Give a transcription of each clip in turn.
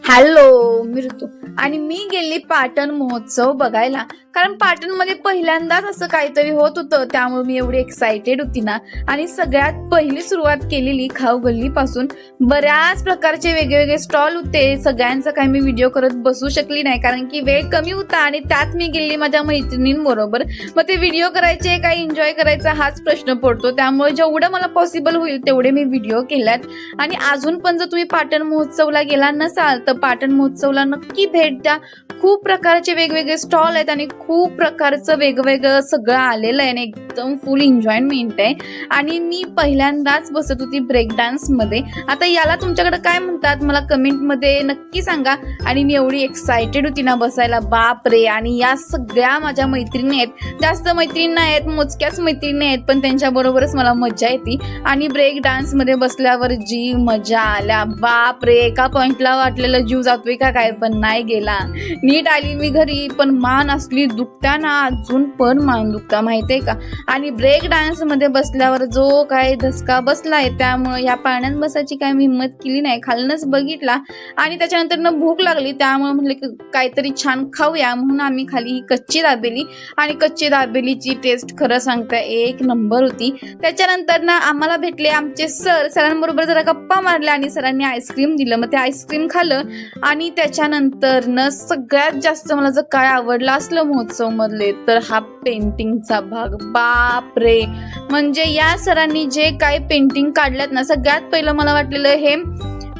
Hello मी ऋतू आणि मी गेली पाटण महोत्सव बघायला, कारण पाटणमध्ये पहिल्यांदाच असं काहीतरी होत होतं, त्यामुळे मी एवढी एक्साइटेड होती ना. आणि सगळ्यात पहिली सुरुवात केलेली खाऊ गल्ली पासून. बऱ्याच प्रकारचे वेगवेगळे स्टॉल होते. सगळ्यांचा काही मी व्हिडिओ करत बसू शकली नाही, कारण की वेळ कमी होता आणि त्यात मी गेली माझ्या मैत्रिणींबरोबर. मग ते व्हिडिओ करायचे काय एन्जॉय करायचा हाच प्रश्न पडतो, त्यामुळे जेवढं मला पॉसिबल होईल तेवढे मी व्हिडिओ केल्यात. आणि अजून पण जर तुम्ही पाटण महोत्सवला गेला नसाल तर पाटण महोत्सवला नक्की भेट द्या. खूप प्रकारचे वेगवेगळे स्टॉल आहेत आणि खूप प्रकारचं वेगवेगळं सगळं आलेलं आहे आणि एकदम फुल एन्जॉयमेंट आहे. आणि मी पहिल्यांदाच बसत होती ब्रेक डान्स मध्ये. आता याला तुमच्याकडे काय म्हणतात मला कमेंट मध्ये नक्की सांगा. आणि मी एवढी एक्साइटेड होती ना बसायला, बाप रे. आणि या सगळ्या माझ्या मैत्रिणी आहेत, जास्त मैत्रिणी नाही आहेत, मोजक्याच मैत्रिणी आहेत, पण त्यांच्या बरोबरच मला मजा येते. आणि ब्रेक डान्स मध्ये बसल्यावर जी मजा आल्या, बाप रे. एका पॉइंटला वाटलेलं जीव जातोय का काय, पण नाही गेला. नीट आली मी घरी, पण मान असली दुखता ना, अजून पण मान दुखता माहितीये का. आणि ब्रेक डान्स मध्ये बसल्यावर जो काय धसका बसलाय, त्यामुळे या पाण्यात बसायची काय मी हिंमत केली नाही, खालनच बघितला. आणि त्याच्यानंतर भूक लागली, त्यामुळे म्हटले काहीतरी छान खाऊया, म्हणून आम्ही खाली ही कच्ची दाबेली. आणि कच्ची दाबेलीची टेस्ट खरं सांगता एक नंबर होती. त्याच्यानंतर ना आम्हाला भेटले आमचे सरांबरोबर जरा गप्पा मारल्या आणि सरांनी आईस्क्रीम दिलं. मग ते आईस्क्रीम खाल्लं. आणि त्याच्यानंतर न सगळ्यात जास्त मला जर काय आवडलं असलं महोत्सव मधले तर हा पेंटिंगचा भाग. बाप रे. म्हणजे या सरांनी जे काय पेंटिंग काढल्यात ना, सगळ्यात पहिलं मला वाटलेलं हे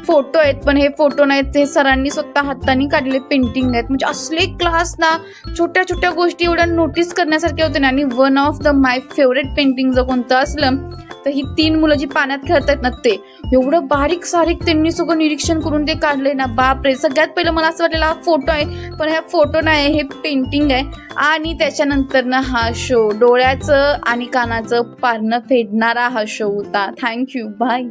फोटो आहेत, पण हे फोटो नाहीत, ते सरांनी स्वतः हाताने काढले पेंटिंग आहेत. म्हणजे असले क्लास ना, छोट्या छोट्या गोष्टी एवढ्या नोटीस करण्यासारख्या होत्या ना. आणि one of the my favourite painting जर कोणतं असलं तर ही 3 मुलं जी पाण्यात खेळत आहेत ना, ते एवढं बारीक सारीक त्यांनी सगळं निरीक्षण करून ते काढलंय ना, बाप रे. सगळ्यात पहिलं मला असं वाटलेलं हा फोटो आहे, पण हा फोटो नाही, हे पेंटिंग आहे. आणि त्याच्यानंतर ना हा शो, डोळ्याचं आणि कानाचं पारणं फेडणारा हा शो होता. Thank you, bye.